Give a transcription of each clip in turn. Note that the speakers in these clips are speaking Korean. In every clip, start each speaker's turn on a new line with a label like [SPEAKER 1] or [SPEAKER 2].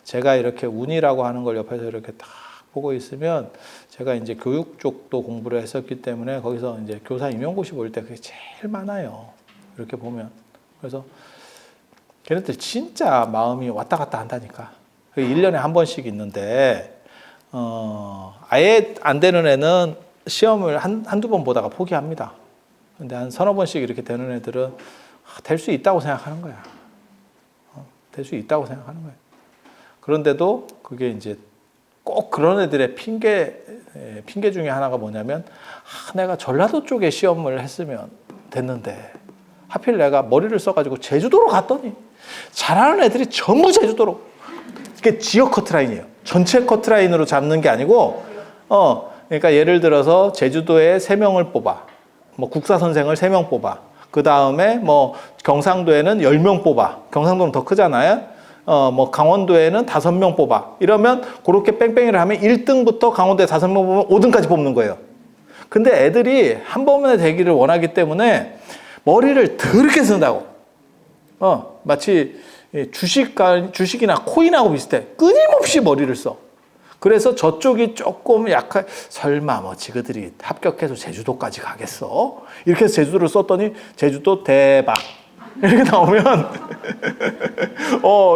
[SPEAKER 1] 제가 이렇게 운이라고 하는 걸 옆에서 이렇게 딱 보고 있으면 제가 이제 교육 쪽도 공부를 했었기 때문에 거기서 이제 교사 임용고시 볼 때 그게 제일 많아요. 이렇게 보면. 그래서 걔네들 진짜 마음이 왔다 갔다 한다니까. 1년에 한 번씩 있는데, 아예 안 되는 애는 시험을 한두 번 보다가 포기합니다. 근데 한 서너 번씩 이렇게 되는 애들은 될 수 있다고 생각하는 거야. 될 수 있다고 생각하는 거야. 그런데도 그게 이제 꼭 그런 애들의 핑계 중에 하나가 뭐냐면, 내가 전라도 쪽에 시험을 했으면 됐는데, 하필 내가 머리를 써가지고 제주도로 갔더니, 잘하는 애들이 전부 제주도로. 이게 지역 커트라인이에요. 전체 커트라인으로 잡는 게 아니고, 그러니까 예를 들어서 제주도에 3명을 뽑아. 뭐 국사 선생을 3명 뽑아. 그 다음에 뭐 경상도에는 10명 뽑아. 경상도는 더 크잖아요. 뭐 강원도에는 5명 뽑아. 이러면 그렇게 뺑뺑이를 하면 1등부터 강원도에 5명 뽑으면 5등까지 뽑는 거예요. 근데 애들이 한 번에 되기를 원하기 때문에 머리를 더럽게 쓴다고. 마치 주식이나 코인하고 비슷해. 끊임없이 머리를 써. 그래서 저쪽이 조금 약간 설마 뭐 지그들이 합격해서 제주도까지 가겠어? 이렇게 해서 제주도를 썼더니 제주도 대박. 이렇게 나오면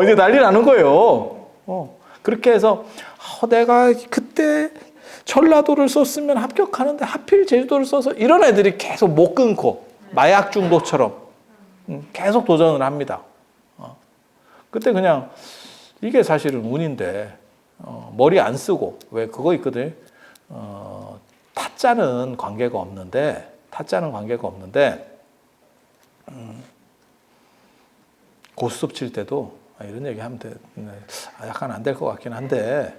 [SPEAKER 1] 이제 난리 나는 거예요. 그렇게 해서 내가 그때 전라도를 썼으면 합격하는데 하필 제주도를 써서 이런 애들이 계속 못 끊고 마약 중독처럼 계속 도전을 합니다. 그때 그냥 이게 사실은 운인데 머리 안 쓰고 왜 그거 있거든. 타짜는 관계가 없는데 고스톱 칠 때도 이런 얘기 하면 약간 안 될 것 같긴 한데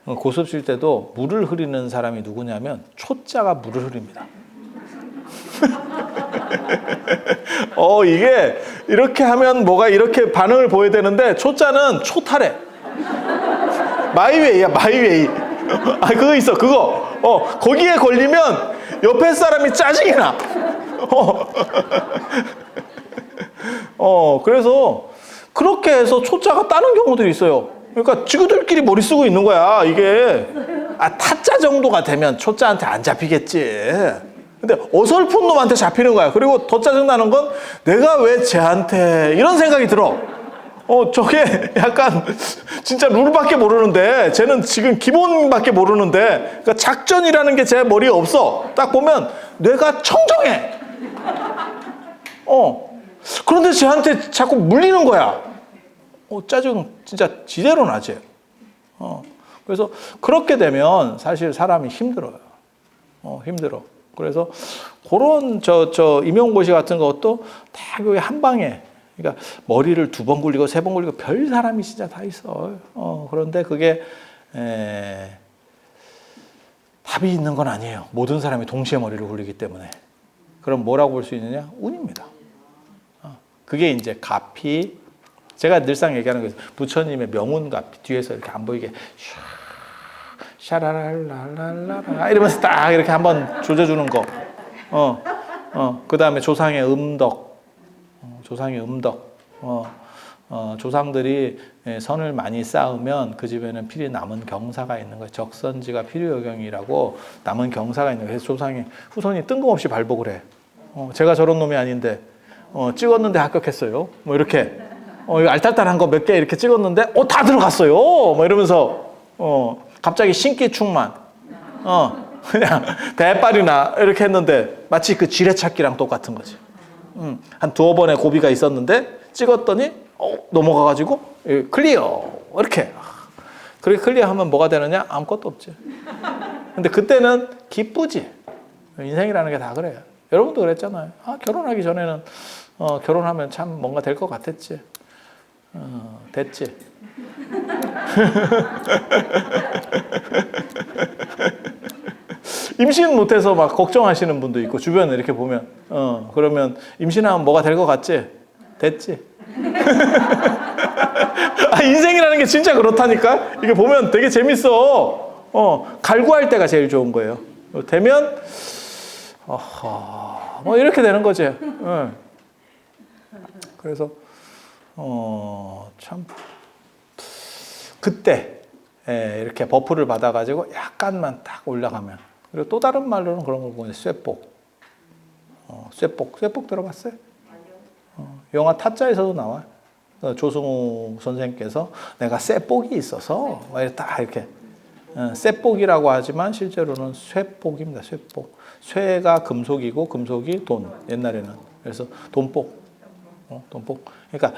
[SPEAKER 1] 고스톱 칠 때도 물을 흐리는 사람이 누구냐면 초짜가 물을 흐립니다. 이게 이렇게 하면 뭐가 이렇게 반응을 보여야 되는데 초짜는 초탈해. 마이웨이야, 마이웨이. 그거 있어, 그거. 거기에 걸리면 옆에 사람이 짜증이 나. 그래서 그렇게 해서 초짜가 따는 경우들이 있어요. 그러니까 지구들끼리 머리 쓰고 있는 거야, 이게. 타짜 정도가 되면 초짜한테 안 잡히겠지. 근데 어설픈 놈한테 잡히는 거야. 그리고 더 짜증나는 건 내가 왜 쟤한테 이런 생각이 들어. 저게 약간 진짜 룰밖에 모르는데 쟤는 지금 기본밖에 모르는데 그러니까 작전이라는 게 제 머리에 없어. 딱 보면 뇌가 청정해. 그런데 쟤한테 자꾸 물리는 거야. 짜증 진짜 지대로 나지. 그래서 그렇게 되면 사실 사람이 힘들어요. 힘들어. 그래서 그런 임용고시 같은 것도 다 여기 한 방에. 그러니까 머리를 2번 굴리고 3번 굴리고 별 사람이 진짜 다 있어. 그런데 그게 답이 있는 건 아니에요. 모든 사람이 동시에 머리를 굴리기 때문에. 그럼 뭐라고 볼 수 있느냐? 운입니다. 그게 이제 가피. 제가 늘상 얘기하는 거예요. 부처님의 명운가피 뒤에서 이렇게 안 보이게 샤라랄랄랄라 이러면서 딱 이렇게 한번 조져주는 거. 그 다음에 조상의 음덕. 조상들이 선을 많이 쌓으면 그 집에는 필히 남은 경사가 있는 거예요. 적선지가 필요여경이라고 남은 경사가 있는 거예요. 그래서 조상의 후손이 뜬금없이 발복을 해. 제가 저런 놈이 아닌데 찍었는데 합격했어요. 뭐 이렇게 알딸딸한 거 몇 개 이렇게 찍었는데 다 들어갔어요. 뭐 이러면서 갑자기 신기 충만. 그냥 대빨이나 이렇게 했는데 마치 그 지뢰찾기랑 똑같은 거지. 한 2번의 고비가 있었는데 찍었더니 넘어가가지고 클리어 이렇게. 그렇게 클리어하면 뭐가 되느냐? 아무것도 없지. 근데 그때는 기쁘지. 인생이라는 게 다 그래요. 여러분도 그랬잖아요. 결혼하기 전에는 결혼하면 참 뭔가 될 것 같았지. 됐지. 임신 못해서 막 걱정하시는 분도 있고 주변에 이렇게 보면 그러면 임신하면 뭐가 될 것 같지? 됐지. 인생이라는 게 진짜 그렇다니까. 이게 보면 되게 재밌어. 갈구할 때가 제일 좋은 거예요. 되면 뭐 이렇게 되는 거지. 그래서 참 그때 이렇게 버프를 받아가지고 약간만 딱 올라가면. 그리고 또 다른 말로는 그런 걸 보면 쇠복. 쇠복 들어봤어요? 영화 타짜에서도 나와. 조승우 선생님께서 내가 쇠복이 있어서 딱 이렇게 쇠복이라고 하지만 실제로는 쇠복입니다. 쇠복. 쇠가 금속이고 금속이 돈. 옛날에는 그래서 돈복. 돈복. 그러니까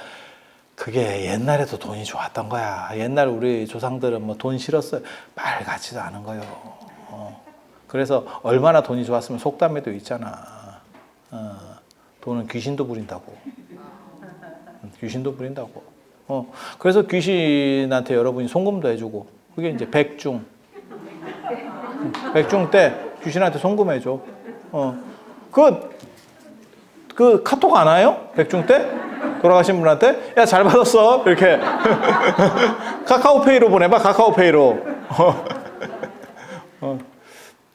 [SPEAKER 1] 그게 옛날에도 돈이 좋았던 거야. 옛날 우리 조상들은 뭐 돈 싫었어요. 말 같지도 않은 거요. 그래서 얼마나 돈이 좋았으면 속담에도 있잖아. 돈은 귀신도 부린다고. 귀신도 부린다고. 그래서 귀신한테 여러분이 송금도 해주고. 그게 이제 백중. 백중 때 귀신한테 송금해줘. 그 카톡 안 와요? 백중 때? 돌아가신 분한테? 야, 잘 받았어. 이렇게. 카카오페이로 보내봐, 카카오페이로.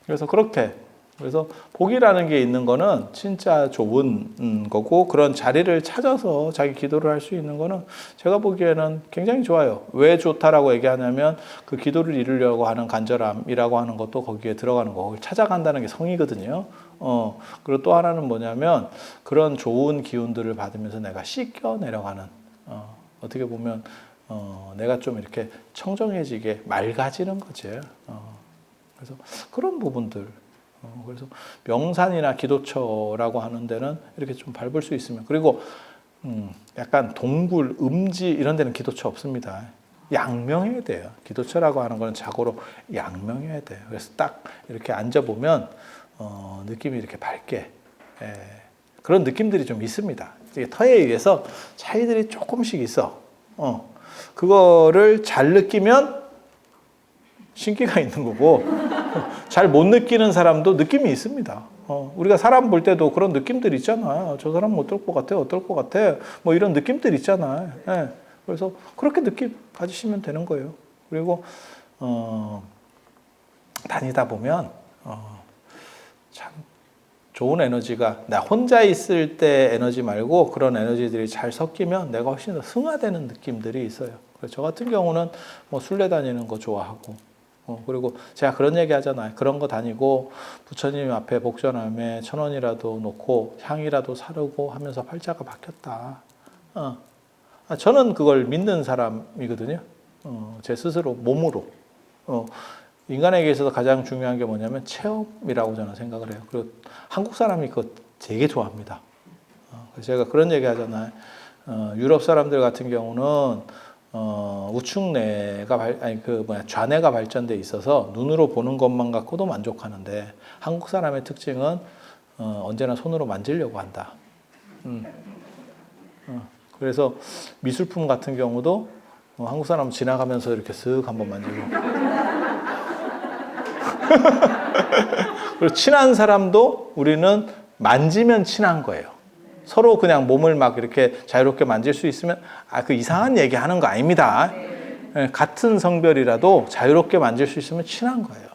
[SPEAKER 1] 그래서 그렇게. 그래서 복이라는 게 있는 거는 진짜 좋은 거고, 그런 자리를 찾아서 자기 기도를 할 수 있는 거는 제가 보기에는 굉장히 좋아요. 왜 좋다라고 얘기하냐면 그 기도를 이루려고 하는 간절함이라고 하는 것도 거기에 들어가는 거고, 찾아간다는 게 성이거든요. 그리고 또 하나는 뭐냐면 그런 좋은 기운들을 받으면서 내가 씻겨 내려가는, 어떻게 보면 내가 좀 이렇게 청정해지게 맑아지는 거지. 그래서 그런 부분들. 그래서 명산이나 기도처라고 하는 데는 이렇게 좀 밟을 수 있으면, 그리고 약간 동굴, 음지 이런 데는 기도처 없습니다. 양명해야 돼요. 기도처라고 하는 거는 자고로 양명해야 돼요. 그래서 딱 이렇게 앉아보면 느낌이 이렇게 밝게, 그런 느낌들이 좀 있습니다. 터에 의해서 차이들이 조금씩 있어. 그거를 잘 느끼면 신기가 있는 거고, 잘 못 느끼는 사람도 느낌이 있습니다. 우리가 사람 볼 때도 그런 느낌들 있잖아. 저 사람은 어떨 것 같아, 어떨 것 같아. 뭐 이런 느낌들 있잖아. 그래서 그렇게 느낌 가지시면 되는 거예요. 그리고 다니다 보면 참 좋은 에너지가, 나 혼자 있을 때 에너지 말고 그런 에너지들이 잘 섞이면 내가 훨씬 더 승화되는 느낌들이 있어요. 그래서 저 같은 경우는 뭐 순례 다니는 거 좋아하고, 그리고 제가 그런 얘기 하잖아요. 그런 거 다니고 부처님 앞에 복전함에 1,000원이라도 놓고 향이라도 사르고 하면서 팔자가 바뀌었다. 저는 그걸 믿는 사람이거든요. 제 스스로 몸으로. 인간에게 있어서 가장 중요한 게 뭐냐면 체험이라고 저는 생각을 해요. 그리고 한국 사람이 그거 되게 좋아합니다. 그래서 제가 그런 얘기 하잖아요. 유럽 사람들 같은 경우는 우측뇌가 좌뇌가 발전돼 있어서 눈으로 보는 것만 갖고도 만족하는데, 한국 사람의 특징은 언제나 손으로 만지려고 한다. 그래서 미술품 같은 경우도 한국 사람은 지나가면서 이렇게 쓱 한번 만지고. 그리고 친한 사람도 우리는 만지면 친한 거예요. 서로 그냥 몸을 막 이렇게 자유롭게 만질 수 있으면 그 이상한 얘기 하는 거 아닙니다. 같은 성별이라도 자유롭게 만질 수 있으면 친한 거예요.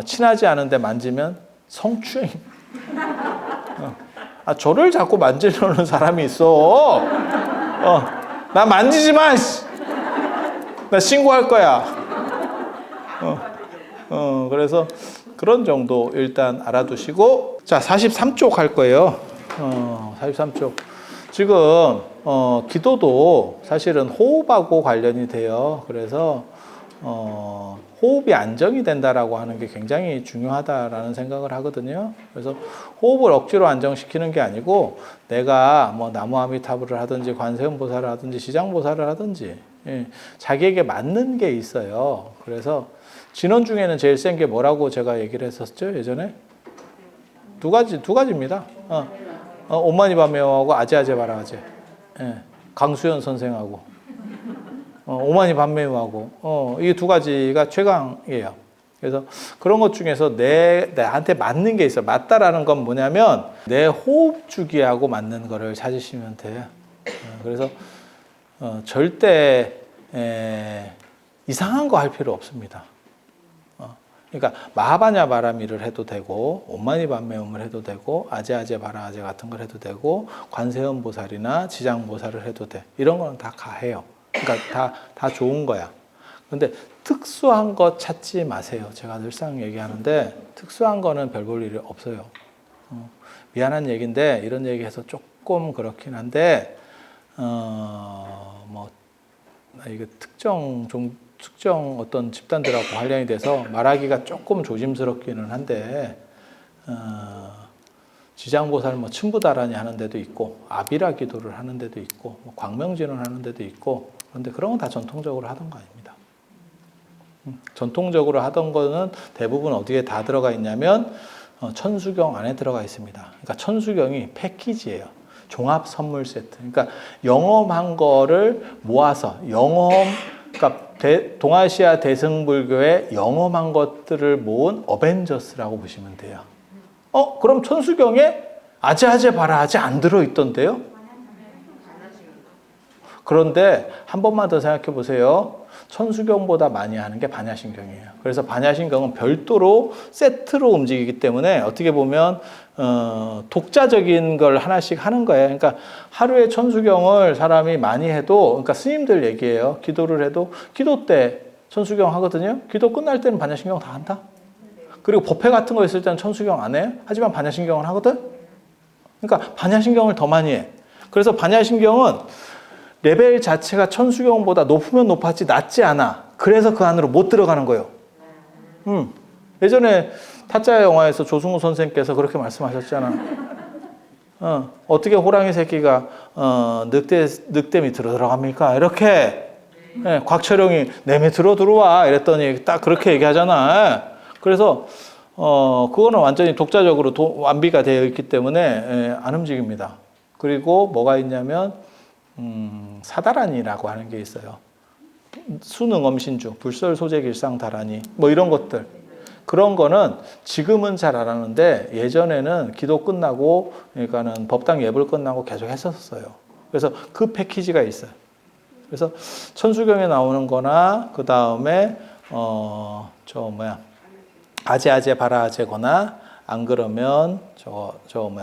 [SPEAKER 1] 친하지 않은데 만지면 성추행. 저를 자꾸 만지려는 사람이 있어. 나 만지지 마. 나 신고할 거야. 그래서 그런 정도 일단 알아두시고, 자, 43쪽 할 거예요. 43쪽. 지금 기도도 사실은 호흡하고 관련이 돼요. 그래서 호흡이 안정이 된다라고 하는 게 굉장히 중요하다라는 생각을 하거든요. 그래서 호흡을 억지로 안정시키는 게 아니고, 내가 뭐 나무아미타불을 하든지 관세음보살을 하든지 시장보살을 하든지 자기에게 맞는 게 있어요. 그래서 진원 중에는 제일 센 게 뭐라고 제가 얘기를 했었죠, 예전에? 두 가지입니다. 옴마니 밤메오하고 아제아제 바라아제. 강수연 선생하고 오마니 밤메오하고 이 두 가지가 최강이에요. 그래서 그런 것 중에서 나한테 맞는 게 있어요. 맞다라는 건 뭐냐면 내 호흡 주기하고 맞는 거를 찾으시면 돼요. 그래서 절대 이상한 거 할 필요 없습니다. 그러니까 마하바냐 바라미를 해도 되고, 옴마니 밤메옴을 해도 되고, 아제아제 바라아제 같은 걸 해도 되고, 관세음보살이나 지장보살을 해도 돼. 이런 거는 다 가해요. 그러니까 다 좋은 거야. 근데 특수한 거 찾지 마세요. 제가 늘상 얘기하는데 특수한 거는 별 볼 일이 없어요. 미안한 얘기인데 이런 얘기해서 조금 그렇긴 한데 뭐 이거 특정 어떤 집단들하고 관련이 돼서 말하기가 조금 조심스럽기는 한데 지장보살 뭐 춘부다라니 하는 데도 있고 아비라 기도를 하는 데도 있고 뭐 광명진을 하는 데도 있고 그런데 그런 건 다 전통적으로 하던 거 아닙니다. 전통적으로 하던 거는 대부분 어디에 다 들어가 있냐면 천수경 안에 들어가 있습니다. 그러니까 천수경이 패키지예요. 종합 선물 세트. 그러니까 영험한 거를 모아서 그러니까 동아시아 대승불교의 영험한 것들을 모은 어벤져스라고 보시면 돼요. 그럼 천수경에 아재아재 바라아재 안 들어있던데요? 그런데 한 번만 더 생각해 보세요. 천수경보다 많이 하는 게 반야심경이에요. 그래서 반야심경은 별도로 세트로 움직이기 때문에 어떻게 보면 독자적인 걸 하나씩 하는 거예요. 그러니까 하루에 천수경을 사람이 많이 해도, 그러니까 스님들 얘기예요. 기도를 해도 기도 때 천수경 하거든요. 기도 끝날 때는 반야심경 다 한다. 그리고 법회 같은 거 있을 때는 천수경 안 해요. 하지만 반야심경을 하거든. 그러니까 반야심경을 더 많이 해. 그래서 반야심경은 레벨 자체가 천수경보다 높으면 높았지 낮지 않아. 그래서 그 안으로 못 들어가는 거예요. 예전에 타짜 영화에서 조승우 선생님께서 그렇게 말씀하셨잖아. 어떻게 호랑이 새끼가 늑대 밑으로 들어갑니까? 이렇게 곽철용이 내 밑으로 들어와 이랬더니 딱 그렇게 얘기하잖아. 그래서 그거는 완전히 독자적으로 완비가 되어 있기 때문에 안 움직입니다. 그리고 뭐가 있냐면 사다란이라고 하는 게 있어요. 순응엄신주, 불설소재길상다란이 뭐 이런 것들. 그런 거는 지금은 잘 안 하는데 예전에는 기도 끝나고 그러니까는 법당 예불 끝나고 계속 했었어요. 그래서 그 패키지가 있어요. 그래서 천수경에 나오는 거나 그 다음에 아재아재 바라아재거나 안 그러면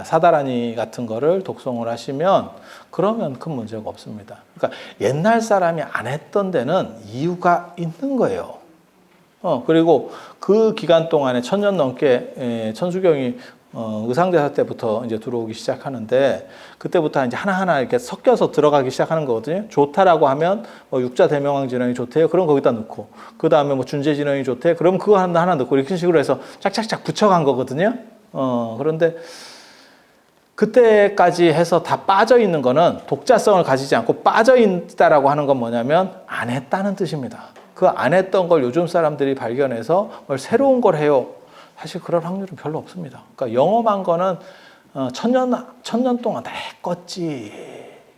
[SPEAKER 1] 사다라니 같은 거를 독송을 하시면 그러면 큰 문제가 없습니다. 그러니까 옛날 사람이 안 했던 데는 이유가 있는 거예요. 그리고 그 기간 동안에 1000년 넘게 천수경이 의상대사 때부터 이제 들어오기 시작하는데 그때부터 이제 하나하나 이렇게 섞여서 들어가기 시작하는 거거든요. 좋다라고 하면 육자 대명왕 진원이 좋대요. 그럼 거기다 넣고 그 다음에 뭐 준재 진원이 좋대. 그럼 그거 하나 넣고 이렇게 식으로 해서 짝짝짝 붙여간 거거든요. 그런데 그때까지 해서 다 빠져 있는 거는 독자성을 가지지 않고 빠져 있다라고 하는 건 뭐냐면 안 했다는 뜻입니다. 그 안 했던 걸 요즘 사람들이 발견해서 뭘 새로운 걸 해요. 사실 그럴 확률은 별로 없습니다. 그러니까 영험한 거는 천년 동안 다 했겠지.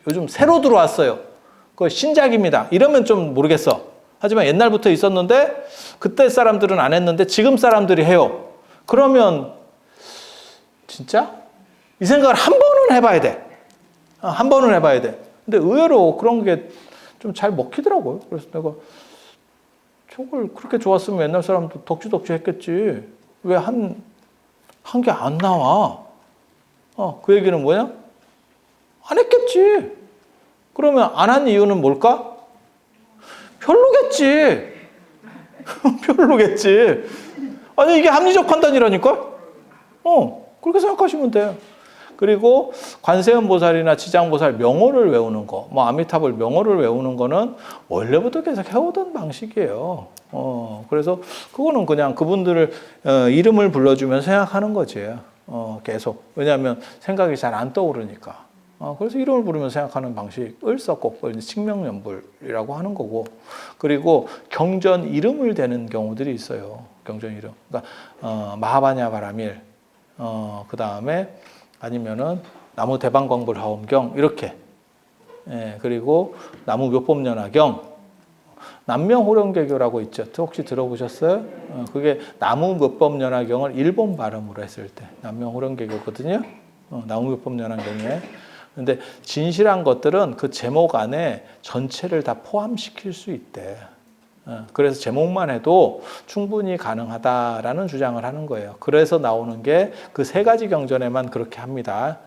[SPEAKER 1] 요즘 새로 들어왔어요. 그거 신작입니다. 이러면 좀 모르겠어. 하지만 옛날부터 있었는데 그때 사람들은 안 했는데 지금 사람들이 해요. 그러면 진짜? 이 생각을 한 번은 해봐야 돼. 한 번은 해봐야 돼. 근데 의외로 그런 게 좀 잘 먹히더라고요. 그래서 내가 저걸 그렇게 좋았으면 옛날 사람도 덕지덕지 했겠지. 왜 한 게 안 나와? 그 얘기는 뭐냐? 안 했겠지. 그러면 안 한 이유는 뭘까? 별로겠지. 별로겠지. 아니, 이게 합리적 판단이라니까? 그렇게 생각하시면 돼요. 그리고 관세음 보살이나 지장보살 명호를 외우는 거, 뭐 아미타불 명호를 외우는 거는 원래부터 계속 해오던 방식이에요. 그래서 그거는 그냥 그분들을 이름을 불러주면 생각하는 거지. 계속. 왜냐하면 생각이 잘 안 떠오르니까. 그래서 이름을 부르면 생각하는 방식을 썼고, 그걸 칙명연불이라고 하는 거고, 그리고 경전 이름을 대는 경우들이 있어요. 경전 이름. 그러니까 마하바냐 바라밀, 그 다음에 아니면은 나무 대방광불하엄경 이렇게. 그리고 나무 묘법연화경, 남명호령개교라고 있죠. 혹시 들어보셨어요? 그게 나무 묘법연화경을 일본 발음으로 했을 때 남명호령개교거든요. 나무 묘법연화경에. 근데 진실한 것들은 그 제목 안에 전체를 다 포함시킬 수 있대. 그래서 제목만 해도 충분히 가능하다라는 주장을 하는 거예요. 그래서 나오는 게 그 세 가지 경전에만 그렇게 합니다.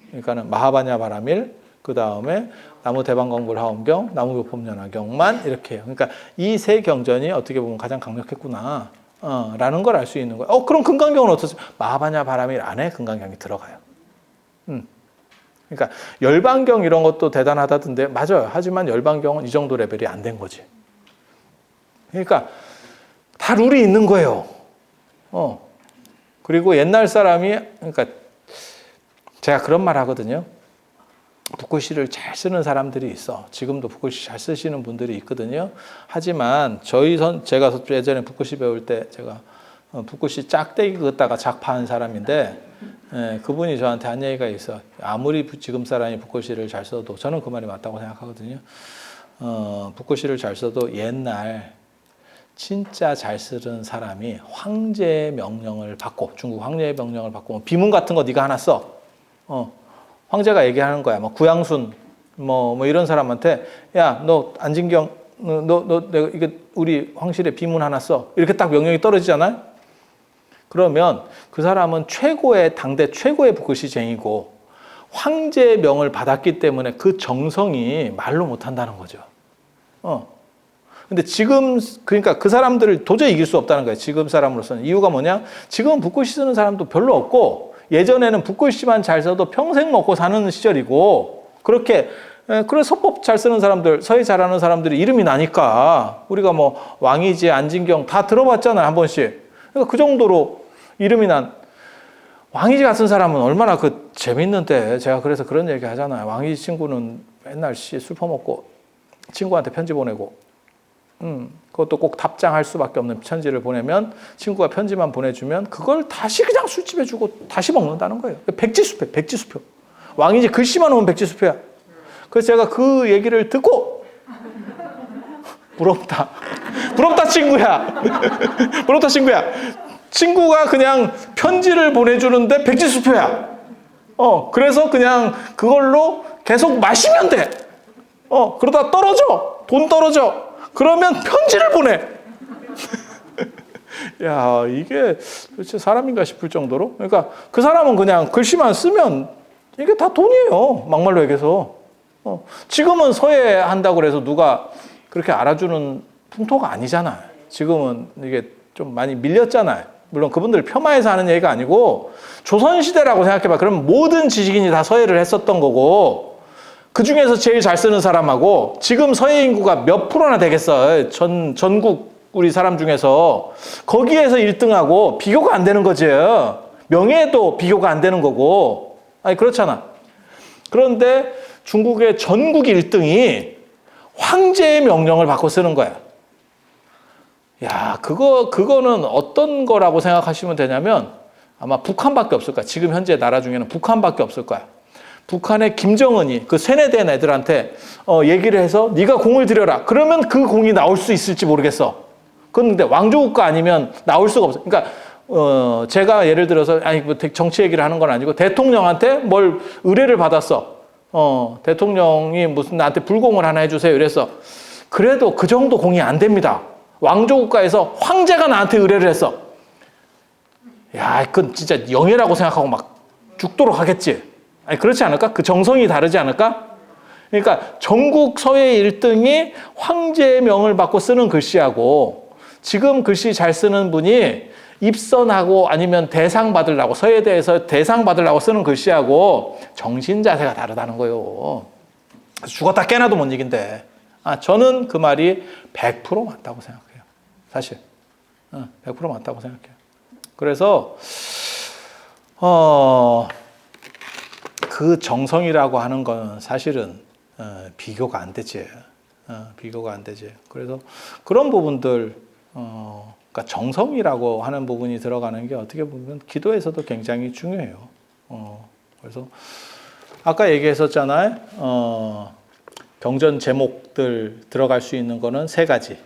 [SPEAKER 1] 그러니까는 마하바냐 바라밀, 그 다음에 나무 대방광불 하엄경, 나무 교법연화경만 이렇게 해요. 그러니까 이 세 경전이 어떻게 보면 가장 강력했구나. 라는 걸 알 수 있는 거예요. 그럼 금강경은 어떠세요? 마하바냐 바라밀 안에 금강경이 들어가요. 그러니까 열반경 이런 것도 대단하다던데 맞아요. 하지만 열반경은 이 정도 레벨이 안 된 거지. 그러니까 다 룰이 있는 거예요. 그리고 옛날 사람이 그러니까 제가 그런 말 하거든요. 붓글씨를 잘 쓰는 사람들이 있어. 지금도 붓글씨 잘 쓰시는 분들이 있거든요. 하지만 제가 예전에 붓글씨 배울 때 제가 붓글씨 짝대기 긋다가 작파한 사람인데 그분이 저한테 한 얘기가 있어. 아무리 지금 사람이 붓글씨를 잘 써도 저는 그 말이 맞다고 생각하거든요. 붓글씨를 잘 써도 옛날 진짜 잘 쓰는 사람이 황제의 명령을 받고 중국 황제의 명령을 받고 뭐 비문 같은 거 네가 하나 써. 황제가 얘기하는 거야. 뭐 구양순 뭐 이런 사람한테 야, 너 안진경 너 내가 이게 우리 황실에 비문 하나 써. 이렇게 딱 명령이 떨어지잖아요. 그러면 그 사람은 당대 최고의 붓글씨쟁이고 황제의 명을 받았기 때문에 그 정성이 말로 못 한다는 거죠. 근데 지금 그러니까 그 사람들을 도저히 이길 수 없다는 거예요. 지금 사람으로서는. 이유가 뭐냐? 지금은 붓글씨 쓰는 사람도 별로 없고 예전에는 붓글씨만 잘 써도 평생 먹고 사는 시절이고 그렇게 그래 서법 잘 쓰는 사람들, 서예 잘하는 사람들이 이름이 나니까 우리가 뭐 왕이지, 안진경 다 들어봤잖아요, 한 번씩. 그러니까 그 정도로 이름이 난 왕이지 같은 사람은 얼마나 그 재밌는데 제가 그래서 그런 얘기 하잖아요. 왕이지 친구는 맨날 술 퍼먹고 친구한테 편지 보내고 그것도 꼭 답장할 수밖에 없는 편지를 보내면 친구가 편지만 보내주면 그걸 다시 그냥 술집에 주고 다시 먹는다는 거예요. 백지수표. 왕이지 글씨만 오면 백지수표야. 그래서 제가 그 얘기를 듣고 부럽다 친구야. 부럽다 친구야. 친구가 그냥 편지를 보내주는데 백지수표야. 그래서 그냥 그걸로 계속 마시면 돼. 그러다 돈 떨어져. 그러면 편지를 보내. 야, 이게 도대체 사람인가 싶을 정도로. 그러니까 그 사람은 그냥 글씨만 쓰면 이게 다 돈이에요. 막말로 얘기해서. 지금은 서예한다고 그래서 누가 그렇게 알아주는 풍토가 아니잖아요. 지금은 이게 좀 많이 밀렸잖아요. 물론 그분들 폄하해서 하는 얘기가 아니고 조선시대라고 생각해봐. 그럼 모든 지식인이 다 서예를 했었던 거고 그 중에서 제일 잘 쓰는 사람하고 지금 서예 인구가 몇 프로나 되겠어. 전국 우리 사람 중에서 거기에서 1등하고 비교가 안 되는 거지. 명예도 비교가 안 되는 거고. 아니 그렇잖아. 그런데 중국의 전국 1등이 황제의 명령을 받고 쓰는 거야. 야, 그거는 어떤 거라고 생각하시면 되냐면 아마 북한밖에 없을 거야. 지금 현재 나라 중에는 북한밖에 없을 거야. 북한의 김정은이 그 세뇌된 애들한테 얘기를 해서 네가 공을 들여라. 그러면 그 공이 나올 수 있을지 모르겠어. 그런데 왕조국가 아니면 나올 수가 없어. 그러니까 제가 예를 들어서 아니 뭐 정치 얘기를 하는 건 아니고 대통령한테 뭘 의뢰를 받았어. 대통령이 무슨 나한테 불공을 하나 해주세요. 이랬어. 그래도 그 정도 공이 안 됩니다. 왕조국가에서 황제가 나한테 의뢰를 했어. 야, 그건 진짜 영예라고 생각하고 막 죽도록 하겠지. 아니 그렇지 않을까? 그 정성이 다르지 않을까? 그러니까 전국 서예 1등이 황제의 명을 받고 쓰는 글씨하고 지금 글씨 잘 쓰는 분이 입선하고 아니면 대상 받으려고 서예대에서 대상 받으려고 쓰는 글씨하고 정신 자세가 다르다는 거예요. 죽었다 깨나도 못 이긴대. 저는 그 말이 100% 맞다고 생각해요. 사실 100% 맞다고 생각해요. 그래서 그 정성이라고 하는 건 사실은 비교가 안 되지. 비교가 안 되지. 그래서 그런 부분들, 그러니까 정성이라고 하는 부분이 들어가는 게 어떻게 보면 기도에서도 굉장히 중요해요. 그래서 아까 얘기했었잖아요. 경전 제목들 들어갈 수 있는 거는 세 가지.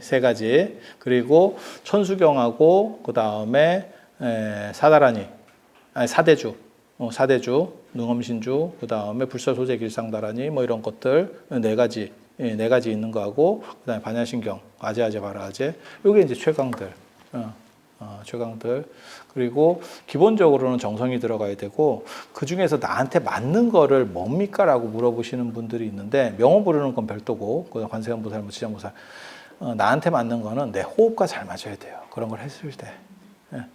[SPEAKER 1] 세 가지. 그리고 천수경하고 그 다음에 사다라니, 사대주. 사대주, 능엄신주, 그 다음에 불설소재 길상다라니 뭐 이런 것들 네 가지 있는 거하고 그 다음에 반야신경, 아제아제 바라아제 요게 이제 최강들. 최강들. 그리고 기본적으로는 정성이 들어가야 되고 그 중에서 나한테 맞는 거를 뭡니까? 라고 물어보시는 분들이 있는데 명호 부르는 건 별도고 관세음보살, 지장보살 나한테 맞는 거는 내 호흡과 잘 맞아야 돼요. 그런 걸 했을 때. 예.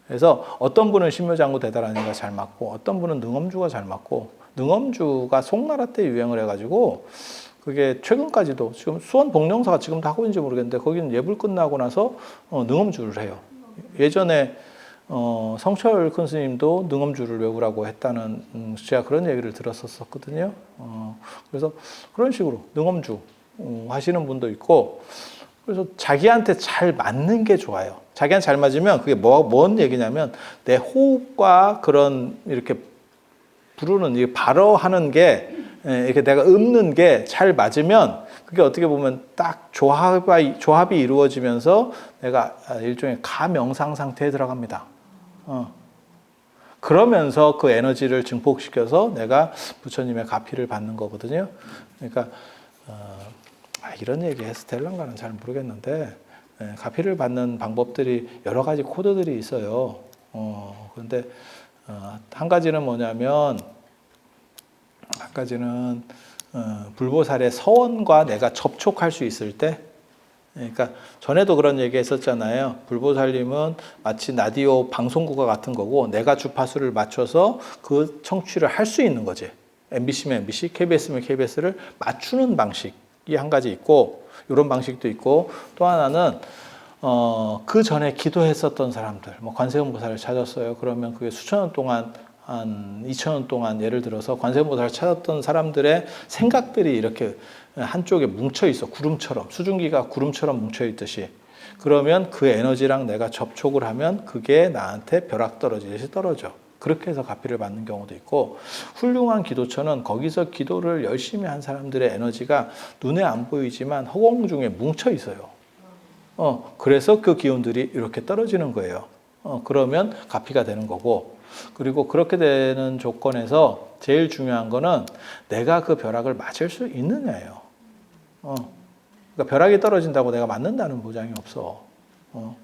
[SPEAKER 1] 그래서 어떤 분은 신묘장구 대다라니가 잘 맞고 어떤 분은 능엄주가 잘 맞고 능엄주가 송나라 때 유행을 해가지고 그게 최근까지도 지금 수원 복령사가 지금도 하고 있는지 모르겠는데 거기는 예불 끝나고 나서 능엄주를 해요. 예전에 성철 큰 스님도 능엄주를 외우라고 했다는 제가 그런 얘기를 들었었거든요. 그래서 그런 식으로 능엄주 하시는 분도 있고 그래서 자기한테 잘 맞는 게 좋아요. 자기한테 잘 맞으면 그게 뭔 얘기냐면 내 호흡과 그런 이렇게 부르는 발어하는 게 이렇게 내가 읊는 게 잘 맞으면 그게 어떻게 보면 딱 조합이 이루어지면서 내가 일종의 가명상 상태에 들어갑니다. 그러면서 그 에너지를 증폭시켜서 내가 부처님의 가피를 받는 거거든요. 그러니까 이런 얘기 해서 될란가는 잘 모르겠는데 가피를 받는 방법들이 여러 가지 코드들이 있어요. 그런데 한 가지는 뭐냐면 불보살의 서원과 내가 접촉할 수 있을 때 그러니까 전에도 그런 얘기 했었잖아요. 불보살님은 마치 라디오 방송국과 같은 거고 내가 주파수를 맞춰서 그 청취를 할 수 있는 거지. MBC면 MBC, KBS면 KBS를 맞추는 방식이 한 가지 있고 이런 방식도 있고 또 하나는 그 전에 기도했었던 사람들 뭐 관세음보살을 찾았어요. 그러면 그게 수천 년 동안 한 2,000년 동안 예를 들어서 관세음보살을 찾았던 사람들의 생각들이 이렇게 한쪽에 뭉쳐 있어. 구름처럼. 수증기가 구름처럼 뭉쳐 있듯이. 그러면 그 에너지랑 내가 접촉을 하면 그게 나한테 벼락 떨어지듯이 떨어져. 그렇게 해서 가피를 받는 경우도 있고 훌륭한 기도처는 거기서 기도를 열심히 한 사람들의 에너지가 눈에 안 보이지만 허공 중에 뭉쳐 있어요. 그래서 그 기운들이 이렇게 떨어지는 거예요. 그러면 가피가 되는 거고 그리고 그렇게 되는 조건에서 제일 중요한 거는 내가 그 벼락을 맞을 수 있느냐예요. 그러니까 벼락이 떨어진다고 내가 맞는다는 보장이 없어.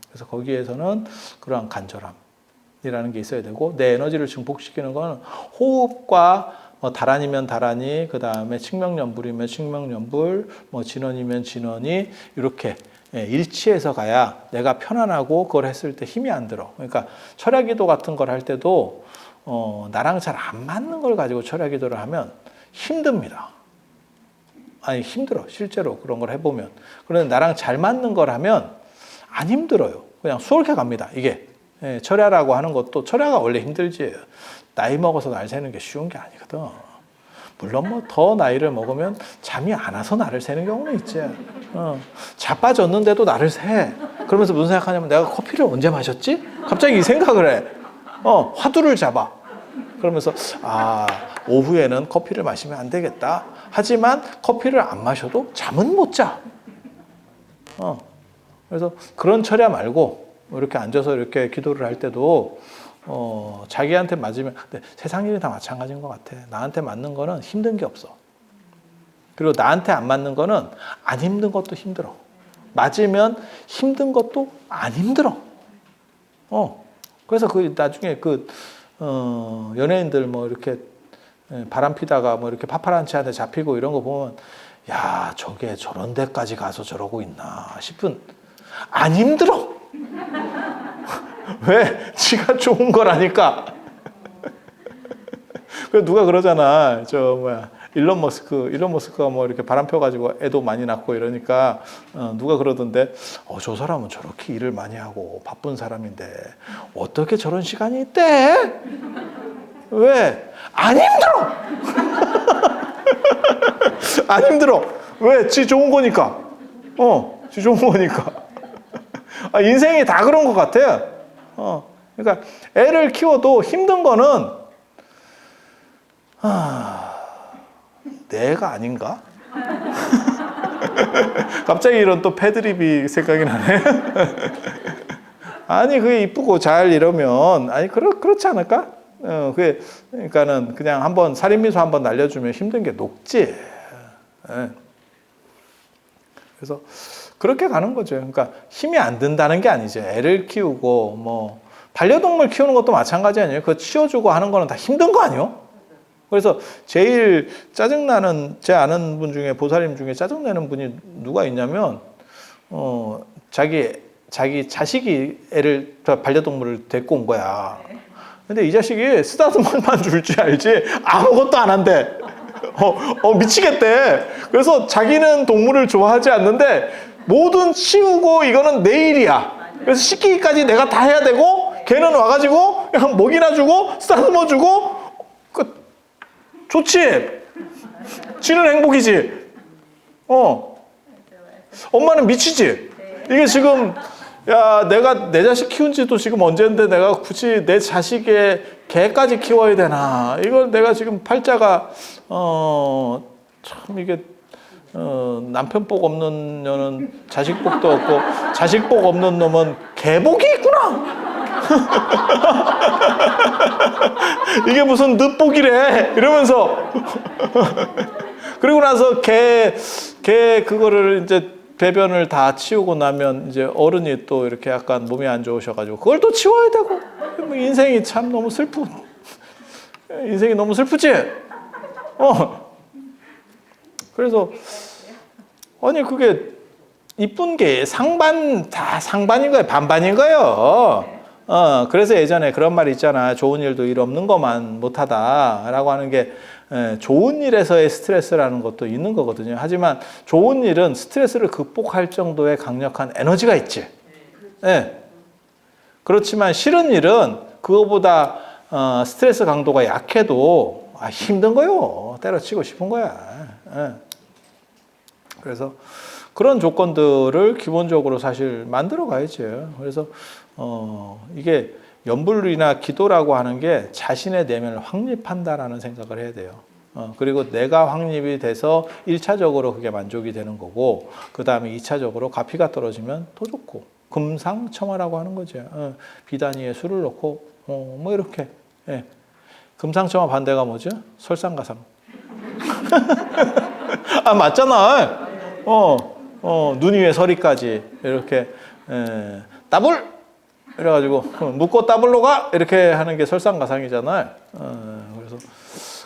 [SPEAKER 1] 그래서 거기에서는 그러한 간절함이라는 게 있어야 되고 내 에너지를 증폭시키는 건 호흡과 다란이면 다란이, 그 다음에 칙명연불이면 칙명연불, 진원이면 진원이 이렇게 일치해서 가야 내가 편안하고 그걸 했을 때 힘이 안 들어. 그러니까 철야기도 같은 걸 할 때도 나랑 잘 안 맞는 걸 가지고 철야기도를 하면 힘듭니다. 아니 힘들어 실제로 그런 걸 해보면. 그런데 나랑 잘 맞는 걸 하면 안 힘들어요. 그냥 수월하게 갑니다. 이게 철야라고 하는 것도 철야가 원래 힘들지. 나이 먹어서 날 새는 게 쉬운 게 아니거든. 물론 뭐 더 나이를 먹으면 잠이 안 와서 나를 새는 경우는 있지. 자빠졌는데도 나를 새. 그러면서 무슨 생각하냐면 내가 커피를 언제 마셨지? 갑자기 이 생각을 해. 화두를 잡아. 그러면서 오후에는 커피를 마시면 안 되겠다. 하지만 커피를 안 마셔도 잠은 못 자. 그래서 그런 철야 말고 이렇게 앉아서 이렇게 기도를 할 때도 자기한테 맞으면 근데 세상 일이 다 마찬가지인 것 같아. 나한테 맞는 거는 힘든 게 없어. 그리고 나한테 안 맞는 거는 안 힘든 것도 힘들어. 맞으면 힘든 것도 안 힘들어. 그래서 그 나중에 연예인들 뭐 이렇게 바람 피다가 뭐 이렇게 파파란치한테 잡히고 이런 거 보면 야 저게 저런 데까지 가서 저러고 있나 싶은 안 힘들어. 왜? 지가 좋은 거라니까. 그 누가 그러잖아. 일론 머스크가 뭐 이렇게 바람 펴가지고 애도 많이 낳고 이러니까 누가 그러던데 저 사람은 저렇게 일을 많이 하고 바쁜 사람인데 어떻게 저런 시간이 있대? 왜? 안 힘들어. 안 힘들어. 왜? 지 좋은 거니까. 지 좋은 거니까. 인생이 다 그런 것 같아. 그러니까 애를 키워도 힘든 거는 내가 아닌가? 갑자기 이런 또 패드립이 생각이 나네. 아니 그게 이쁘고 잘 이러면 그렇지 않을까? 그러니까는 그냥 한번 살인미소 한번 날려주면 힘든 게 녹지. 그래서 그렇게 가는 거죠. 그러니까 힘이 안 든다는 게 아니죠. 애를 키우고 뭐 반려동물 키우는 것도 마찬가지 아니에요. 그거 치워주고 하는 거는 다 힘든 거 아니에요? 그래서 제일 짜증나는 제 아는 분 중에 보살님 중에 짜증내는 분이 누가 있냐면 자기 자식이 애를 반려동물을 데리고 온 거야. 근데 이 자식이 쓰다듬어만 줄 줄 알지 아무것도 안 한대. 미치겠대. 그래서 자기는 동물을 좋아하지 않는데 뭐든 치우고 이거는 내 일이야. 그래서 씻기기까지 내가 다 해야 되고 걔는 와가지고 그냥 먹이나 주고 쓰다듬어 주고 좋지. 지는 행복이지. 엄마는 미치지. 이게 지금 야 내가 내 자식 키운 지도 지금 언제인데 내가 굳이 내 자식의 개까지 키워야 되나. 이걸 내가 지금 팔자가 참 이게 남편 복 없는 년은 자식 복도 없고 자식 복 없는 놈은 개복이 있구나. 이게 무슨 늦복이래 이러면서 그리고 나서 개 그거를 이제 배변을 다 치우고 나면 이제 어른이 또 이렇게 약간 몸이 안 좋으셔가지고 그걸 또 치워야 되고 인생이 참 너무 인생이 너무 슬프지. 그래서 아니 그게 이쁜 게 다 상반인 거예요, 반반인 거예요. 그래서 예전에 그런 말이 있잖아. 좋은 일도 일 없는 것만 못하다라고 하는 게 좋은 일에서의 스트레스라는 것도 있는 거거든요. 하지만 좋은 일은 스트레스를 극복할 정도의 강력한 에너지가 있지. 네. 그렇지만 싫은 일은 그거보다 스트레스 강도가 약해도 힘든 거요. 때려치고 싶은 거야. 네. 그래서 그런 조건들을 기본적으로 사실 만들어 가야죠. 그래서 이게 염불이나 기도라고 하는 게 자신의 내면을 확립한다라는 생각을 해야 돼요. 그리고 내가 확립이 돼서 1차적으로 그게 만족이 되는 거고 그 다음에 2차적으로 가피가 떨어지면 더 좋고 금상첨화라고 하는 거죠. 비단위에 술을 넣고 뭐 이렇게. 예. 금상첨화 반대가 뭐죠? 설상가상. 맞잖아. 눈 위에 서리까지 이렇게 따블 이래가지고 묻고 따블로 가 이렇게 하는 게 설상가상이잖아요. 그래서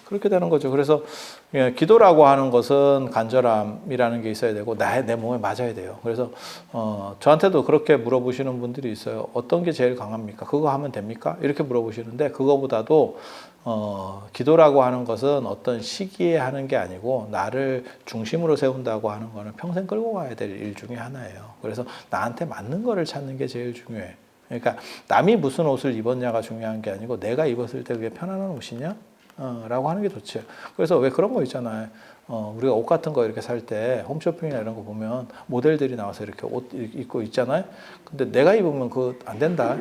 [SPEAKER 1] 그렇게 되는 거죠. 그래서 기도라고 하는 것은 간절함이라는 게 있어야 되고 내 몸에 맞아야 돼요. 그래서 저한테도 그렇게 물어보시는 분들이 있어요. 어떤 게 제일 강합니까? 그거 하면 됩니까? 이렇게 물어보시는데 그거보다도 기도라고 하는 것은 어떤 시기에 하는 게 아니고 나를 중심으로 세운다고 하는 거는 평생 끌고 가야 될 일 중에 하나예요. 그래서 나한테 맞는 거를 찾는 게 제일 중요해. 그러니까 남이 무슨 옷을 입었냐가 중요한 게 아니고 내가 입었을 때 그게 편안한 옷이냐? 라고 하는 게 좋죠. 그래서 왜 그런 거 있잖아요. 우리가 옷 같은 거 이렇게 살 때 홈쇼핑이나 이런 거 보면 모델들이 나와서 이렇게 옷 입고 있잖아요. 근데 내가 입으면 그거 안 된다.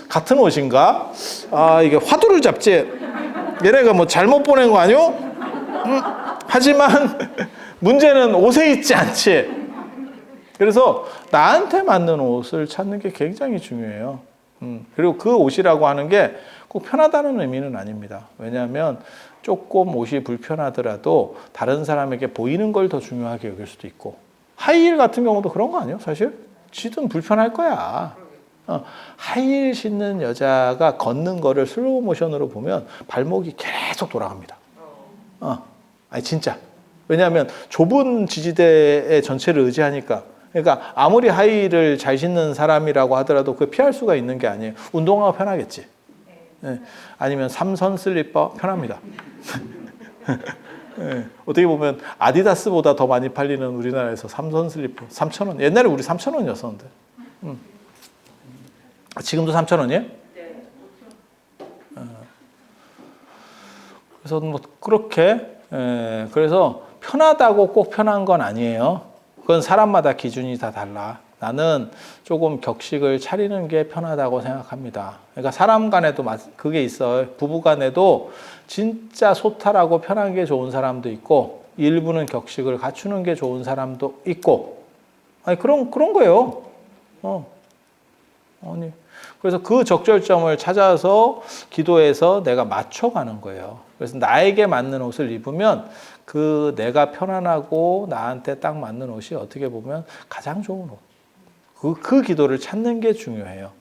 [SPEAKER 1] 같은 옷인가? 이게 화두를 잡지. 얘네가 뭐 잘못 보낸 거 아니요? 하지만 문제는 옷에 있지 않지. 그래서 나한테 맞는 옷을 찾는 게 굉장히 중요해요. 그리고 그 옷이라고 하는 게 꼭 편하다는 의미는 아닙니다. 왜냐하면 조금 옷이 불편하더라도 다른 사람에게 보이는 걸 더 중요하게 여길 수도 있고 하이힐 같은 경우도 그런 거 아니에요? 사실 지든 불편할 거야. 하이힐 신는 여자가 걷는 거를 슬로우 모션으로 보면 발목이 계속 돌아갑니다. 아니 진짜. 왜냐하면 좁은 지지대의 전체를 의지하니까. 그러니까 아무리 하이힐을 잘 신는 사람이라고 하더라도 그 피할 수가 있는 게 아니에요. 운동화가 편하겠지. 네. 아니면 삼선 슬리퍼 편합니다. 네. 어떻게 보면 아디다스보다 더 많이 팔리는 우리나라에서 삼선 슬리퍼 3,000원. 옛날에 우리 3,000원이었었는데. 지금도 3,000원이에요? 네. 그래서 뭐 그렇게 그래서 편하다고 꼭 편한 건 아니에요. 그건 사람마다 기준이 다 달라. 나는 조금 격식을 차리는 게 편하다고 생각합니다. 그러니까 사람 간에도 그게 있어요. 부부 간에도 진짜 소탈하고 편한 게 좋은 사람도 있고 일부는 격식을 갖추는 게 좋은 사람도 있고 아니 그런 거예요. 아니, 그래서 그 적절점을 찾아서 기도해서 내가 맞춰가는 거예요. 그래서 나에게 맞는 옷을 입으면 그 내가 편안하고 나한테 딱 맞는 옷이 어떻게 보면 가장 좋은 옷. 그 기도를 찾는 게 중요해요.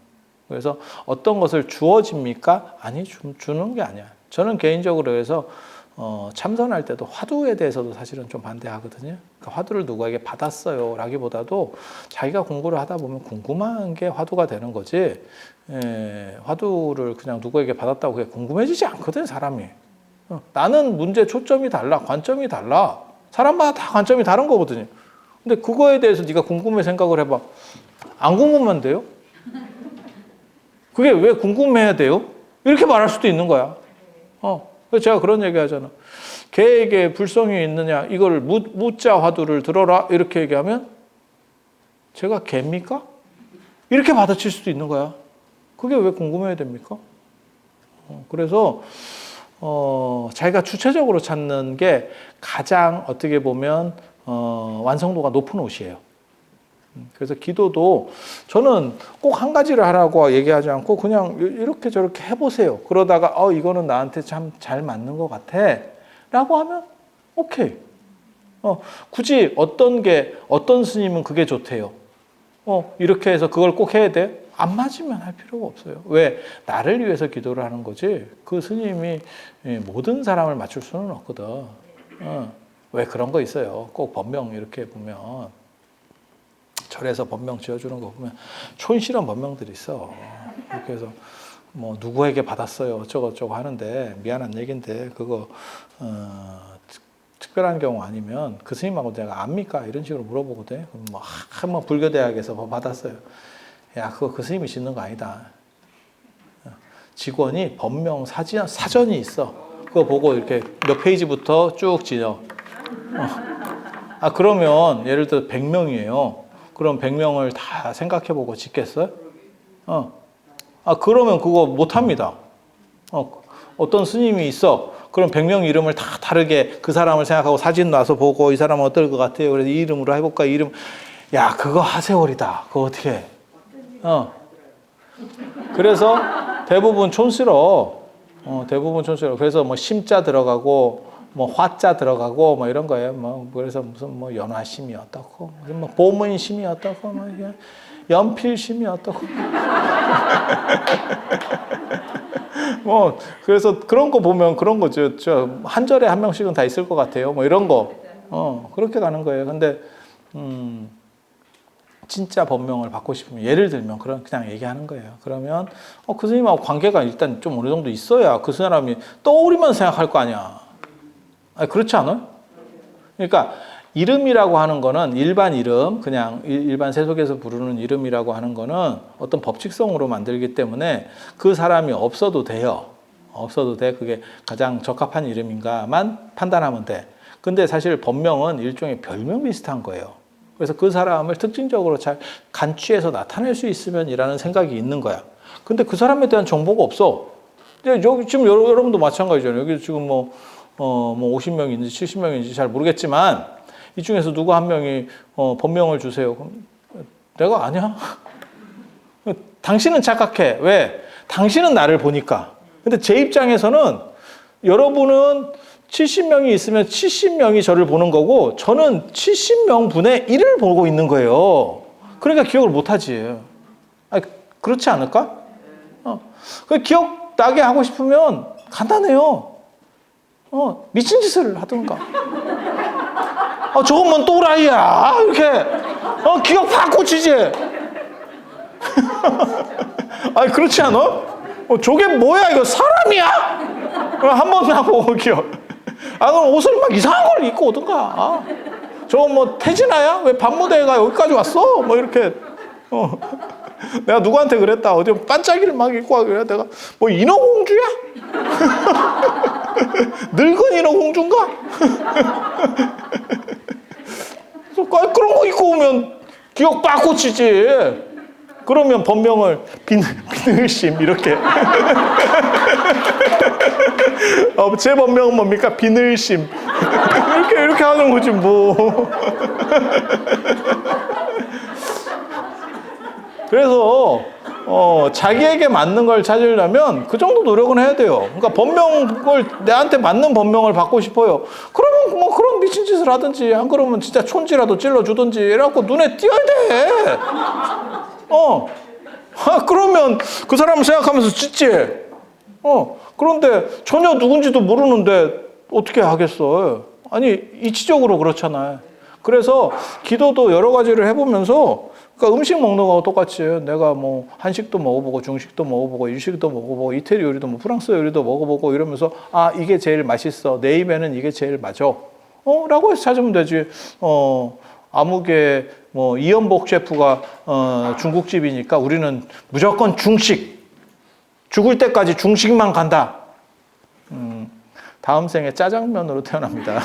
[SPEAKER 1] 그래서 어떤 것을 주어집니까? 아니, 주는 게 아니야. 저는 개인적으로 그래서 참선할 때도 화두에 대해서도 사실은 좀 반대하거든요. 그러니까 화두를 누구에게 받았어요 라기보다도 자기가 공부를 하다 보면 궁금한 게 화두가 되는 거지, 화두를 그냥 누구에게 받았다고 그게 궁금해지지 않거든, 사람이. 나는 문제 초점이 달라, 관점이 달라. 사람마다 다 관점이 다른 거거든요. 근데 그거에 대해서 네가 궁금해 생각을 해봐. 안 궁금한 돼요? 그게 왜 궁금해야 돼요? 이렇게 말할 수도 있는 거야. 그래서 제가 그런 얘기 하잖아. 개에게 불성이 있느냐, 이걸 무자 화두를 들어라, 이렇게 얘기하면 제가 개입니까? 이렇게 받아칠 수도 있는 거야. 그게 왜 궁금해야 됩니까? 그래서 자기가 주체적으로 찾는 게 가장 어떻게 보면 완성도가 높은 옷이에요. 그래서 기도도 저는 꼭 한 가지를 하라고 얘기하지 않고 그냥 이렇게 저렇게 해보세요. 그러다가 이거는 나한테 참 잘 맞는 것 같아 라고 하면 오케이. 굳이 어떤 스님은 그게 좋대요. 이렇게 해서 그걸 꼭 해야 돼? 안 맞으면 할 필요가 없어요. 왜? 나를 위해서 기도를 하는 거지 그 스님이 모든 사람을 맞출 수는 없거든. 왜 그런 거 있어요. 꼭 법명 이렇게 보면 절에서 법명 지어주는 거 보면 촌스러운 법명들이 있어. 이렇게 해서 뭐 누구에게 받았어요 어쩌고저쩌고 하는데 미안한 얘기인데 그거 특별한 경우 아니면 그 스님하고 내가 압니까? 이런 식으로 물어보거든. 그럼 뭐 한번 불교대학에서 뭐 받았어요. 야, 그거 그 스님이 짓는 거 아니다. 직원이 법명 사전이 있어. 그거 보고 이렇게 몇 페이지부터 쭉 지어. 그러면 예를 들어 100명이에요. 그럼 100명을 다 생각해보고 짓겠어요? 그러면 그거 못합니다. 어떤 스님이 있어. 그럼 100명 이름을 다 다르게 그 사람을 생각하고 사진 놔서 보고 이 사람은 어떨 것 같아요. 그래서 이 이름으로 해볼까? 이 이름. 야, 그거 하세월이다. 그거 어떻게 해? 그래서 대부분 촌스러워. 대부분 촌스러워. 그래서 뭐 심자 들어가고 뭐 화자 들어가고 뭐 이런 거예요. 뭐 그래서 무슨 뭐 연화심이 어떻고 뭐 보문심이 어떻고 뭐 연필심이 어떻고 뭐 그래서 그런 거 보면 그런 거죠. 한 절에 한 명씩은 다 있을 것 같아요. 뭐 이런 거 그렇게 가는 거예요. 근데 진짜 법명을 받고 싶으면 예를 들면 그냥 얘기하는 거예요. 그러면 그 스님하고 관계가 일단 좀 어느 정도 있어야 그 사람이 떠오르면 생각할 거 아니야. 그렇지 않아요? 그러니까 이름이라고 하는 거는 일반 이름, 그냥 일반 세속에서 부르는 이름이라고 하는 거는 어떤 법칙성으로 만들기 때문에 그 사람이 없어도 돼요. 없어도 돼. 그게 가장 적합한 이름인가만 판단하면 돼. 근데 사실 법명은 일종의 별명 비슷한 거예요. 그래서 그 사람을 특징적으로 잘 간취해서 나타낼 수 있으면이라는 생각이 있는 거야. 근데 그 사람에 대한 정보가 없어. 여기 지금 여러분도 마찬가지잖아요. 여기 지금 뭐 50명인지 70명인지 잘 모르겠지만 이 중에서 누구 한 명이 법명을 주세요. 그럼 내가 아니야. 당신은 착각해. 왜? 당신은 나를 보니까. 근데 제 입장에서는 여러분은 70명이 있으면 70명이 저를 보는 거고 저는 70명 분의 1을 보고 있는 거예요. 그러니까 기억을 못하지. 그렇지 않을까? 기억 나게 하고 싶으면 간단해요. 미친 짓을 하든가. 저건 뭔 또라이야. 이렇게. 기억 팍 꽂히지. 그렇지 않아? 저게 뭐야? 이거 사람이야? 한 번 하고 기억. 그럼 옷을 막 이상한 걸 입고 오든가. 저건 뭐 태진아야? 왜 밤무대가 여기까지 왔어? 뭐 이렇게. 내가 누구한테 그랬다. 어디 반짝이를 막 입고 와. 그래. 내가 뭐 인어공주야? 늙은 인어공주인가? 그런 거 입고 오면 기억 빡 꽂히지. 그러면 법명을 비늘심 이렇게. 제 법명은 뭡니까? 비늘심. 이렇게 하는 거지 뭐. 그래서 자기에게 맞는 걸 찾으려면 그 정도 노력은 해야 돼요. 그러니까 법명을, 내한테 맞는 법명을 받고 싶어요. 그러면 뭐 그런 미친 짓을 하든지, 안 그러면 진짜 촌지라도 찔러주든지, 이래갖고 눈에 띄어야 돼. 그러면 그 사람을 생각하면서 짓지. 그런데 전혀 누군지도 모르는데 어떻게 하겠어. 아니, 이치적으로 그렇잖아요. 그래서 기도도 여러 가지를 해보면서, 그러니까 음식 먹는 거하고 똑같이 내가 뭐 한식도 먹어보고 중식도 먹어보고 일식도 먹어보고 이태리 요리도 뭐 프랑스 요리도 먹어보고 이러면서 이게 제일 맛있어. 내 입에는 이게 제일 맞아. 라고 해서 찾으면 되지. 아무개 뭐 이연복 셰프가 중국집이니까 우리는 무조건 중식. 죽을 때까지 중식만 간다. 다음 생에 짜장면으로 태어납니다.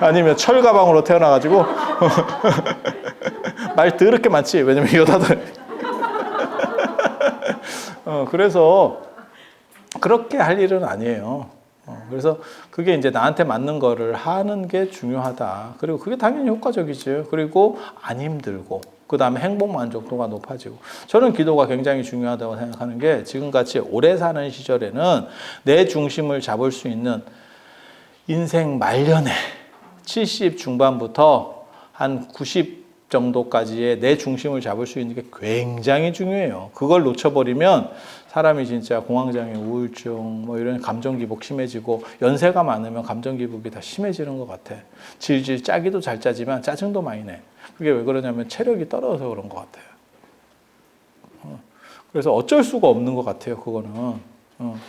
[SPEAKER 1] 아니면 철가방으로 태어나가지고 말 더럽게 많지. 왜냐면 여자들. 그래서 그렇게 할 일은 아니에요. 그래서 그게 이제 나한테 맞는 거를 하는 게 중요하다. 그리고 그게 당연히 효과적이죠. 그리고 안 힘들고, 그 다음에 행복 만족도가 높아지고. 저는 기도가 굉장히 중요하다고 생각하는 게, 지금같이 오래 사는 시절에는 내 중심을 잡을 수 있는 인생 말년에 70 중반부터 한 90 정도까지의 내 중심을 잡을 수 있는 게 굉장히 중요해요. 그걸 놓쳐버리면 사람이 진짜 공황장애, 우울증, 뭐 이런 감정기복 심해지고, 연세가 많으면 감정기복이 다 심해지는 것 같아. 질질 짜기도 잘 짜지만 짜증도 많이 내. 그게 왜 그러냐면 체력이 떨어져서 그런 것 같아요. 그래서 어쩔 수가 없는 것 같아요, 그거는.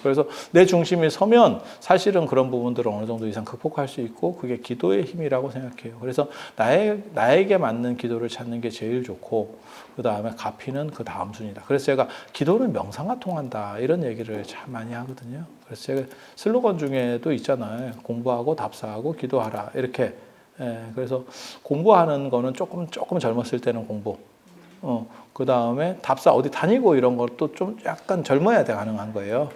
[SPEAKER 1] 그래서 내 중심이 서면 사실은 그런 부분들을 어느 정도 이상 극복할 수 있고, 그게 기도의 힘이라고 생각해요. 그래서 나에게 맞는 기도를 찾는 게 제일 좋고, 그 다음에 가피는 그 다음 순위다. 그래서 제가 기도는 명상과 통한다, 이런 얘기를 참 많이 하거든요. 그래서 제가 슬로건 중에도 있잖아요. 공부하고 답사하고 기도하라, 이렇게. 그래서 공부하는 거는 조금 젊었을 때는 공부. 그 다음에 답사 어디 다니고 이런 것도 좀 약간 젊어야 돼 가능한 거예요.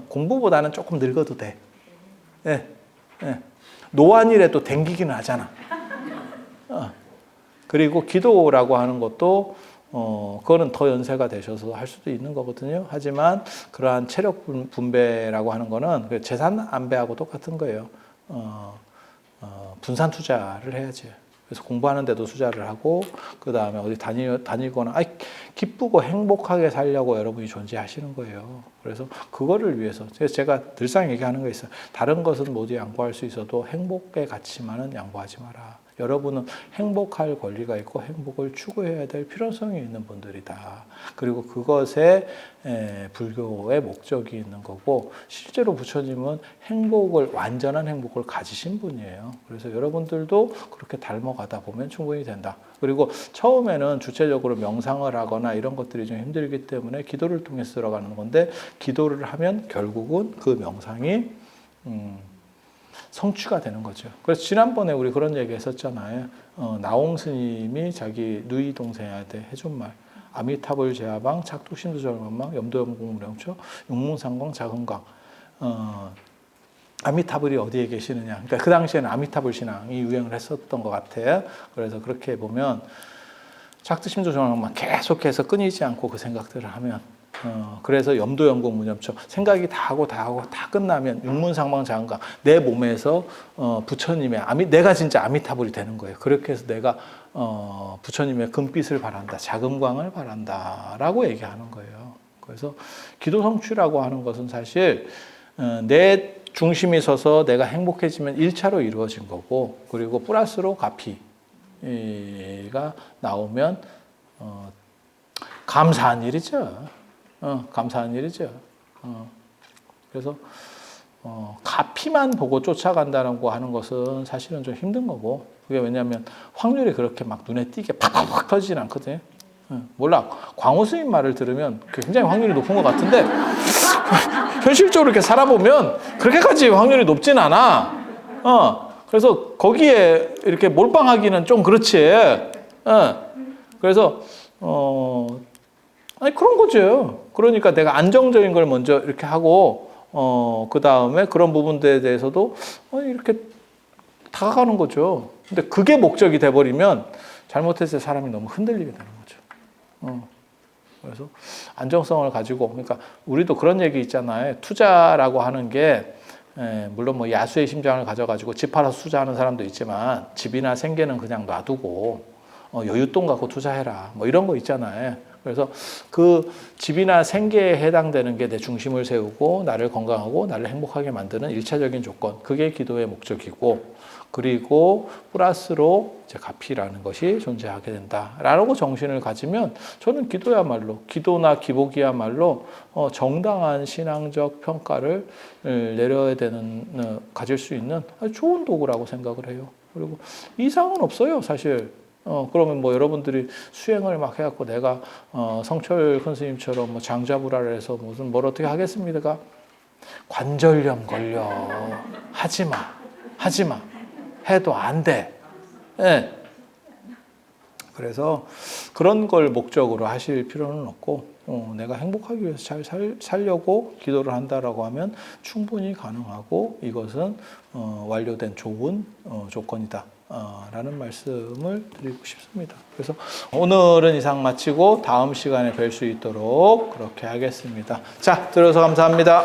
[SPEAKER 1] 공부보다는 조금 늙어도 돼. 노안이라도 댕기기는 하잖아. 그리고 기도라고 하는 것도 그거는 더 연세가 되셔서 할 수도 있는 거거든요. 하지만 그러한 체력 분배라고 하는 거는 그 재산 안배하고 똑같은 거예요. 분산 투자를 해야지. 그래서 공부하는데도 투자를 하고, 그 다음에 어디 다니거나, 기쁘고 행복하게 살려고 여러분이 존재하시는 거예요. 그래서 그거를 위해서 제가 늘상 얘기하는 거 있어요. 다른 것은 모두 양보할 수 있어도 행복의 가치만은 양보하지 마라. 여러분은 행복할 권리가 있고 행복을 추구해야 될 필요성이 있는 분들이다. 그리고 그것에 불교의 목적이 있는 거고, 실제로 부처님은 완전한 행복을 가지신 분이에요. 그래서 여러분들도 그렇게 닮아가다 보면 충분히 된다. 그리고 처음에는 주체적으로 명상을 하거나 이런 것들이 좀 힘들기 때문에 기도를 통해서 들어가는 건데, 기도를 하면 결국은 그 명상이 성취가 되는 거죠. 그래서 지난번에 우리 그런 얘기 했었잖아요. 나홍 스님이 자기 누이 동생한테 해준 말. 아미타불 제하방, 착두신두절망망, 염도염공무령초, 용문상광, 자금광. 아미타불이 어디에 계시느냐. 그러니까 그 당시에는 아미타불 신앙이 유행을 했었던 것 같아요. 그래서 그렇게 보면 착두신두절망만 계속해서 끊이지 않고 그 생각들을 하면, 그래서 염도염공 무념초, 생각이 다 하고 다 끝나면 육문상망 자금광, 내 몸에서 부처님의 내가 진짜 아미타불이 되는 거예요. 그렇게 해서 내가 부처님의 금빛을 바란다, 자금광을 바란다라고 얘기하는 거예요. 그래서 기도 성취라고 하는 것은 사실 내 중심이 서서 내가 행복해지면 1차로 이루어진 거고, 그리고 플러스로 가피가 나오면 감사한 일이죠. 감사한 일이죠. 그래서 가피만 보고 쫓아간다는 거 하는 것은 사실은 좀 힘든 거고, 그게 왜냐하면 확률이 그렇게 막 눈에 띄게 팍팍팍 터지진 않거든요. 몰라, 광호 스님 말을 들으면 굉장히 확률이 높은 것 같은데 현실적으로 이렇게 살아보면 그렇게까지 확률이 높진 않아. 그래서 거기에 이렇게 몰빵하기는 좀 그렇지. 그래서 그런 거죠. 그러니까 내가 안정적인 걸 먼저 이렇게 하고, 그 다음에 그런 부분들에 대해서도 이렇게 다가가는 거죠. 근데 그게 목적이 돼버리면 잘못했을 때 사람이 너무 흔들리게 되는 거죠. 그래서 안정성을 가지고, 그러니까 우리도 그런 얘기 있잖아요. 투자라고 하는 게 물론 뭐 야수의 심장을 가져가지고 집 팔아서 투자하는 사람도 있지만 집이나 생계는 그냥 놔두고 여윳돈 갖고 투자해라. 뭐 이런 거 있잖아요. 그래서 그 집이나 생계에 해당되는 게 내 중심을 세우고 나를 건강하고 나를 행복하게 만드는 일차적인 조건. 그게 기도의 목적이고, 그리고 플러스로 이제 가피라는 것이 존재하게 된다라고 정신을 가지면 저는 기도야말로, 기도나 기복이야말로 정당한 신앙적 평가를 내려야 되는, 가질 수 있는 아주 좋은 도구라고 생각을 해요. 그리고 이상은 없어요, 사실. 그러면 뭐 여러분들이 수행을 막 해갖고 내가 성철 큰 스님처럼 뭐 장자부라를 해서 무슨 뭘 어떻게 하겠습니까? 관절염 걸려. 하지 마. 하지 마. 해도 안 돼. 네. 그래서 그런 걸 목적으로 하실 필요는 없고, 내가 행복하기 위해서 잘 살려고 기도를 한다라고 하면 충분히 가능하고, 이것은 완료된 좋은 조건이다 라는 말씀을 드리고 싶습니다. 그래서 오늘은 이상 마치고 다음 시간에 뵐 수 있도록 그렇게 하겠습니다. 자, 들어서 감사합니다.